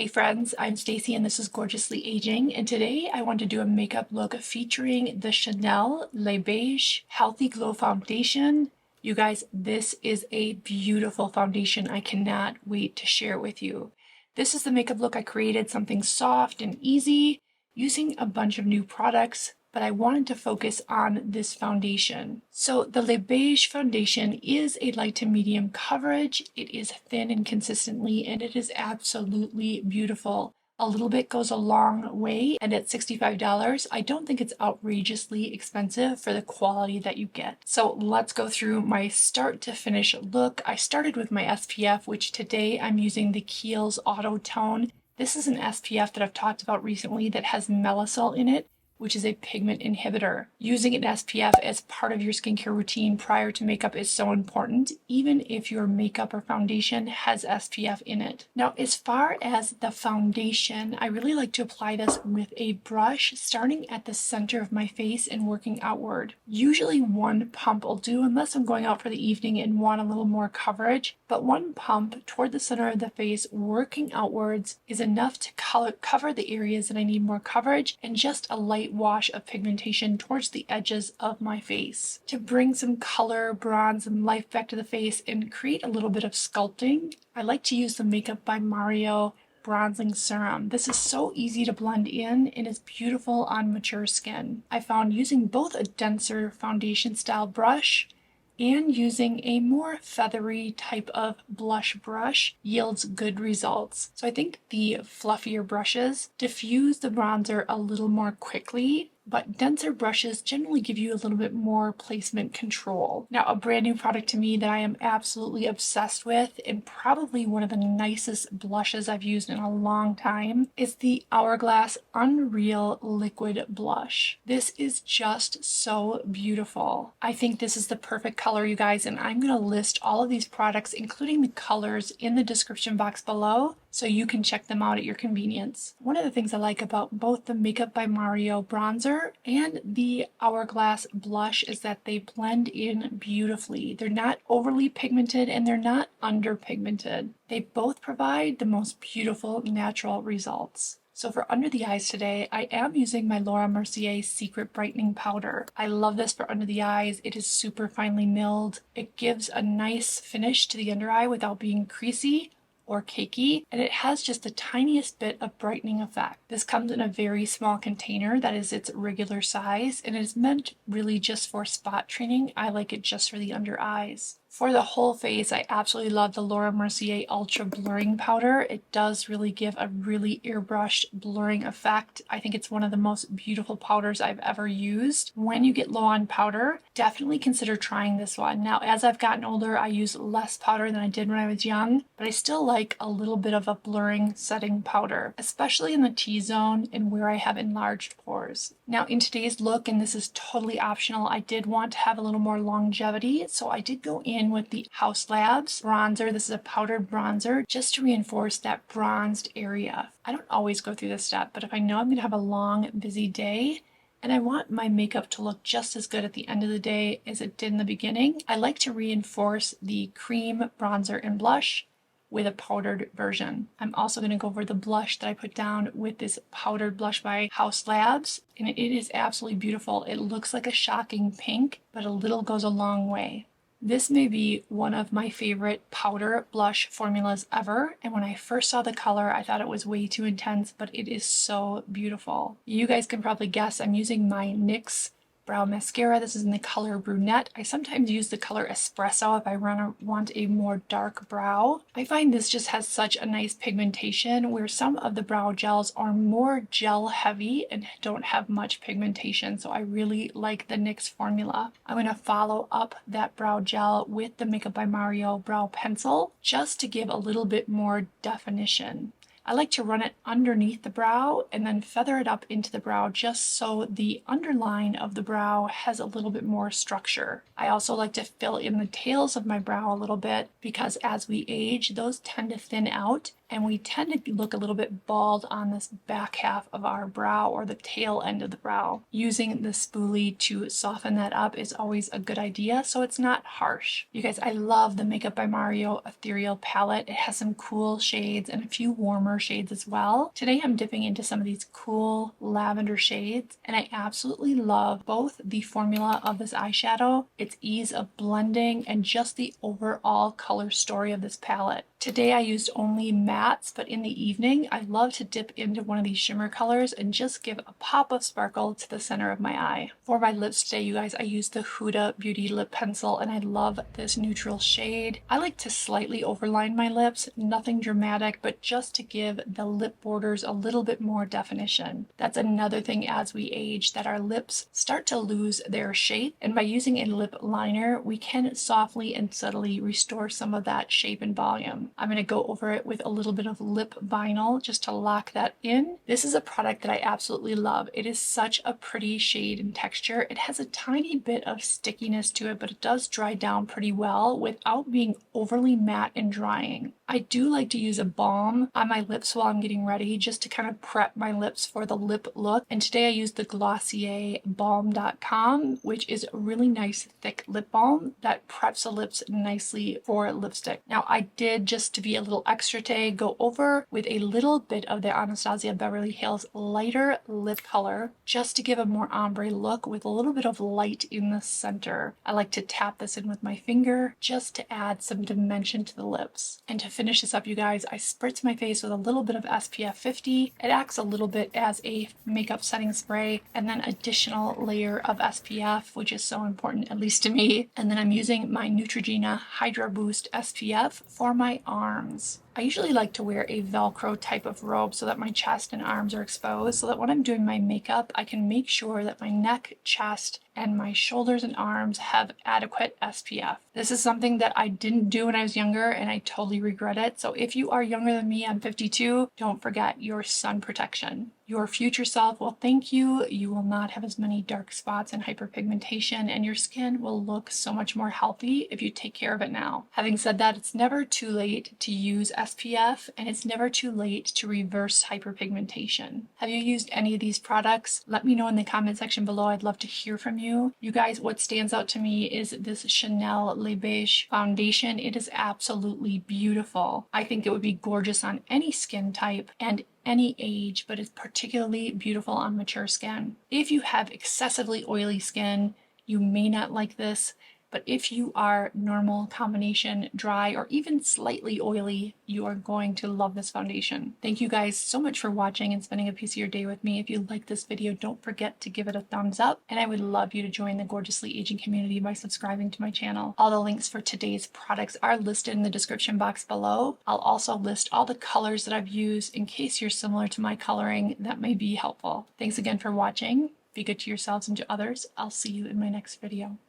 Hey friends, I'm Stacy and this is Gorgeously Aging, and today I want to do a makeup look featuring the Chanel Le Beige Healthy Glow Foundation. You guys, this is a beautiful foundation. I cannot wait to share it with you. This is the makeup look I created, something soft and easy, using a bunch of new products, but I wanted to focus on this foundation. So the Le Beige foundation is a light to medium coverage. It is thin and consistently, and it is absolutely beautiful. A little bit goes a long way, and at $65, I don't think it's outrageously expensive for the quality that you get. So let's go through my start to finish look. I started with my SPF, which today I'm using the Kiehl's Auto Tone. This is an SPF that I've talked about recently that has Melissol in it, which is a pigment inhibitor. Using an SPF as part of your skincare routine prior to makeup is so important, even if your makeup or foundation has SPF in it. Now, as far as the foundation, I really like to apply this with a brush, starting at the center of my face and working outward. Usually one pump will do, unless I'm going out for the evening and want a little more coverage, but one pump toward the center of the face, working outwards, is enough to cover the areas that I need more coverage, and just a light wash of pigmentation towards the edges of my face to bring some color, bronze, and life back to the face and create a little bit of sculpting. I like to use the Makeup by Mario bronzing serum. This is so easy to blend in and is beautiful on mature skin. I found using both a denser foundation style brush and using a more feathery type of blush brush yields good results. So I think the fluffier brushes diffuse the bronzer a little more quickly, but denser brushes generally give you a little bit more placement control. Now, a brand new product to me that I am absolutely obsessed with, and probably one of the nicest blushes I've used in a long time, is the Hourglass Unreal Liquid Blush. This is just so beautiful. I think this is the perfect color, you guys, and I'm going to list all of these products, including the colors, in the description box below, so you can check them out at your convenience. One of the things I like about both the Makeup by Mario bronzer and the Hourglass blush is that they blend in beautifully. They're not overly pigmented and they're not underpigmented. They both provide the most beautiful natural results. So for under the eyes today, I am using my Laura Mercier Secret Brightening Powder. I love this for under the eyes. It is super finely milled. It gives a nice finish to the under eye without being creasy or cakey, and it has just the tiniest bit of brightening effect. This comes in a very small container that is its regular size, and it is meant really just for spot treating. I like it just for the under eyes. For the whole face, I absolutely love the Laura Mercier Ultra Blurring Powder. It does really give a really airbrushed blurring effect. I think it's one of the most beautiful powders I've ever used. When you get low on powder, definitely consider trying this one. Now, as I've gotten older, I use less powder than I did when I was young, but I still like a little bit of a blurring setting powder, especially in the T-zone and where I have enlarged pores. Now, in today's look, and this is totally optional, I did want to have a little more longevity, so I did go in with the House Labs bronzer. This is a powdered bronzer just to reinforce that bronzed area. I don't always go through this step, but if I know I'm going to have a long, busy day and I want my makeup to look just as good at the end of the day as it did in the beginning, I like to reinforce the cream bronzer and blush with a powdered version. I'm also going to go over the blush that I put down with this powdered blush by House Labs, and it is absolutely beautiful. It looks like a shocking pink, but a little goes a long way. This may be one of my favorite powder blush formulas ever, and when I first saw the color, I thought it was way too intense, but it is so beautiful. You guys can probably guess I'm using my NYX brow mascara. This is in the color Brunette. I sometimes use the color Espresso if I want a more dark brow. I find this just has such a nice pigmentation, where some of the brow gels are more gel heavy and don't have much pigmentation, so I really like the NYX formula. I'm going to follow up that brow gel with the Makeup by Mario brow pencil just to give a little bit more definition. I like to run it underneath the brow and then feather it up into the brow just so the underline of the brow has a little bit more structure. I also like to fill in the tails of my brow a little bit because as we age, those tend to thin out and we tend to look a little bit bald on this back half of our brow or the tail end of the brow. Using the spoolie to soften that up is always a good idea so it's not harsh. You guys, I love the Makeup by Mario Ethereal palette. It has some cool shades and a few warmer warmer shades as well. Today I'm dipping into some of these cool lavender shades, and I absolutely love both the formula of this eyeshadow, its ease of blending, and just the overall color story of this palette. Today I used only mattes, but in the evening I love to dip into one of these shimmer colors and just give a pop of sparkle to the center of my eye. For my lips today, you guys, I used the Huda Beauty lip pencil, and I love this neutral shade. I like to slightly overline my lips, nothing dramatic, but just to give the lip borders a little bit more definition. That's another thing as we age, that our lips start to lose their shape, and by using a lip liner we can softly and subtly restore some of that shape and volume. I'm going to go over it with a little bit of lip vinyl just to lock that in. This is a product that I absolutely love. It is such a pretty shade and texture. It has a tiny bit of stickiness to it, but it does dry down pretty well without being overly matte and drying. I do like to use a balm on my lips while I'm getting ready, just to kind of prep my lips for the lip look. And today I used the Glossier Balm.com, which is a really nice thick lip balm that preps the lips nicely for lipstick. Now I did, just to be a little extra today, go over with a little bit of the Anastasia Beverly Hills lighter lip color, just to give a more ombre look with a little bit of light in the center. I like to tap this in with my finger just to add some dimension to the lips. And to finish this up, you guys, I spritz my face with a little bit of SPF 50. It acts a little bit as a makeup setting spray, and then additional layer of SPF, which is so important, at least to me. And then I'm using my Neutrogena Hydra Boost SPF for my arms. I usually like to wear a Velcro type of robe so that my chest and arms are exposed, so that when I'm doing my makeup, I can make sure that my neck, chest, and my shoulders and arms have adequate SPF. This is something that I didn't do when I was younger, and I totally regret it. So if you are younger than me, I'm 52, don't forget your sun protection. Your future self will thank you. You will not have as many dark spots and hyperpigmentation, and your skin will look so much more healthy if you take care of it now. Having said that, it's never too late to use SPF, and it's never too late to reverse hyperpigmentation. Have you used any of these products? Let me know in the comment section below. I'd love to hear from you. You guys, what stands out to me is this Chanel Les Beiges foundation. It is absolutely beautiful. I think it would be gorgeous on any skin type and any age, but it's particularly beautiful on mature skin. If you have excessively oily skin, you may not like this, but if you are normal, combination, dry, or even slightly oily, you are going to love this foundation. Thank you guys so much for watching and spending a piece of your day with me. If you like this video, don't forget to give it a thumbs up, and I would love you to join the Gorgeously Aging community by subscribing to my channel. All the links for today's products are listed in the description box below. I'll also list all the colors that I've used in case you're similar to my coloring. That may be helpful. Thanks again for watching. Be good to yourselves and to others. I'll see you in my next video.